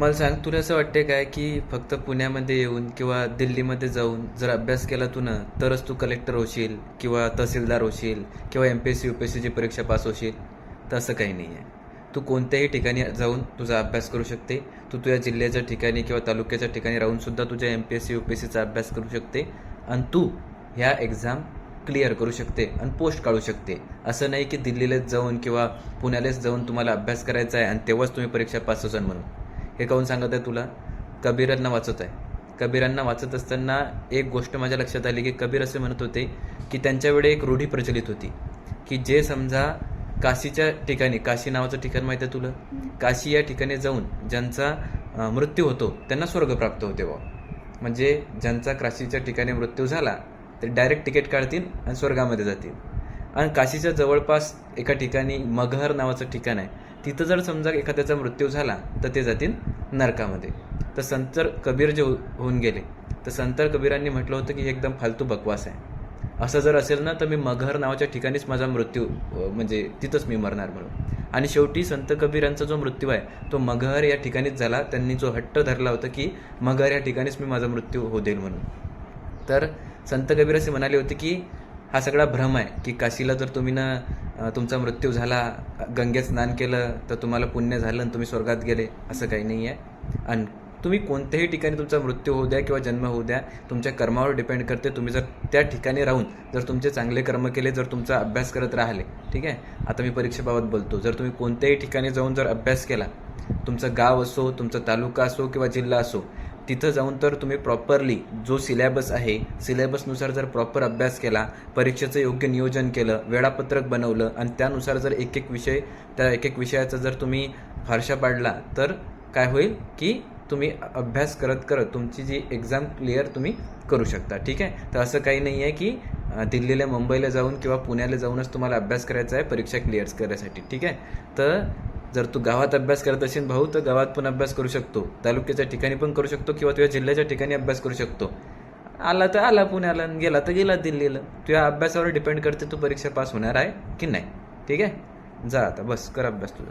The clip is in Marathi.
मला सांग, तुला असं वाटते काय की फक्त पुण्यामध्ये येऊन किंवा दिल्लीमध्ये जाऊन जर अभ्यास केला तू ना तरच तू कलेक्टर होशील किंवा तहसीलदार होशील किंवा MPSC UPSCची परीक्षा पास होशील? तसं काही नाही आहे. तू कोणत्याही ठिकाणी जाऊन तुझा अभ्यास करू शकते. तू तुझ्या जिल्ह्याच्या ठिकाणी किंवा तालुक्याच्या ठिकाणी राहून सुद्धा तुझ्या MPSC UPSCचा अभ्यास करू शकते आणि तू ह्या एक्झाम क्लिअर करू शकते आणि पोस्ट काढू शकते. असं नाही की दिल्लीलाच जाऊन किंवा पुण्यालाच जाऊन तुम्हाला अभ्यास करायचा आहे आणि तेव्हाच तुम्ही परीक्षा पास होसाल म्हणून. हे काहून सांगत आहे तुला? कबीरांना वाचत आहे. कबीरांना वाचत असताना एक गोष्ट माझ्या लक्षात आली की कबीर असे म्हणत होते की त्यांच्या वेळी एक रूढी प्रचलित होती की जे समजा काशीच्या ठिकाणी, काशी नावाचं ठिकाण माहिती आहे तुला? काशी या ठिकाणी जाऊन ज्यांचा मृत्यू होतो त्यांना स्वर्ग प्राप्त होते बा. म्हणजे ज्यांचा काशीच्या ठिकाणी मृत्यू झाला ते डायरेक्ट तिकीट काढतील आणि स्वर्गामध्ये जातील. आणि काशीच्या जवळपास एका ठिकाणी मगहर नावाचं ठिकाण आहे, तिथं जर समजा एखाद्याचा मृत्यू झाला तर ते जातील नरकामध्ये. तर संत कबीर जे होऊन गेले, तर संत कबीरांनी म्हटलं होतं की हे एकदम फालतू बकवास आहे. असं जर असेल ना तर मी मगहर नावाच्या ठिकाणीच माझा मृत्यू म्हणजे तिथंच मी मरणार म्हणून. आणि शेवटी संत कबीरांचा जो मृत्यू आहे तो मगहर या ठिकाणीच झाला. त्यांनी जो हट्ट धरला होता की मगहर या ठिकाणीच मी माझा मृत्यू होऊ देईल म्हणून. तर संत कबीर असे म्हणाले होते की हा सगळा भ्रम आहे की काशीला जर तुम्ही ना तुमचा मृत्यू झाला, गंगेत स्नान केलं तर तुम्हाला पुण्य झालं आणि तुम्ही स्वर्गात गेले. असं काही नाही आहे. आणि तुम्ही कोणत्याही ठिकाणी तुमचा मृत्यू होऊ द्या किंवा जन्म होऊ द्या, तुमच्या कर्मावर डिपेंड करते. तुम्ही जर त्या ठिकाणी राहून जर तुमचे चांगले कर्म केले, जर तुमचा अभ्यास करत राहिले, ठीक आहे, आता मी परीक्षेबाबत बोलतो, जर तुम्ही कोणत्याही ठिकाणी जाऊन जर अभ्यास केला, तुमचं गाव असो, तुमचा तालुका असो किंवा जिल्हा असो, तिथं जाऊन तर तुम्ही प्रॉपरली जो सिलेबस आहे सिलेबसनुसार जर प्रॉपर अभ्यास केला, परीक्षेचं योग्य नियोजन केलं, वेळापत्रक बनवलं आणि त्यानुसार जर एक एक विषयाचा जर तुम्ही फारशा पाडला तर काय होईल की तुम्ही अभ्यास करत करत तुमची जी एक्झाम क्लिअर तुम्ही करू शकता. ठीक आहे. तर असं काही नाही आहे की दिल्लीला, मुंबईला जाऊन किंवा पुण्याला जाऊनच तुम्हाला अभ्यास करायचा आहे परीक्षा क्लिअर करण्यासाठी. ठीक आहे. तर जर तू गावात अभ्यास करत असेल भाऊ तर गावात पण अभ्यास करू शकतो, तालुक्याच्या ठिकाणी पण करू शकतो किंवा तुझ्या जिल्ह्याच्या ठिकाणी अभ्यास करू शकतो. आला तर आला पुण्याला, गेला तर गेला दिल्लीला. तुझ्या अभ्यासावर डिपेंड करते तू परीक्षा पास होणार आहे की नाही. ठीक आहे. जा आता, बस कर अभ्यास तुझा.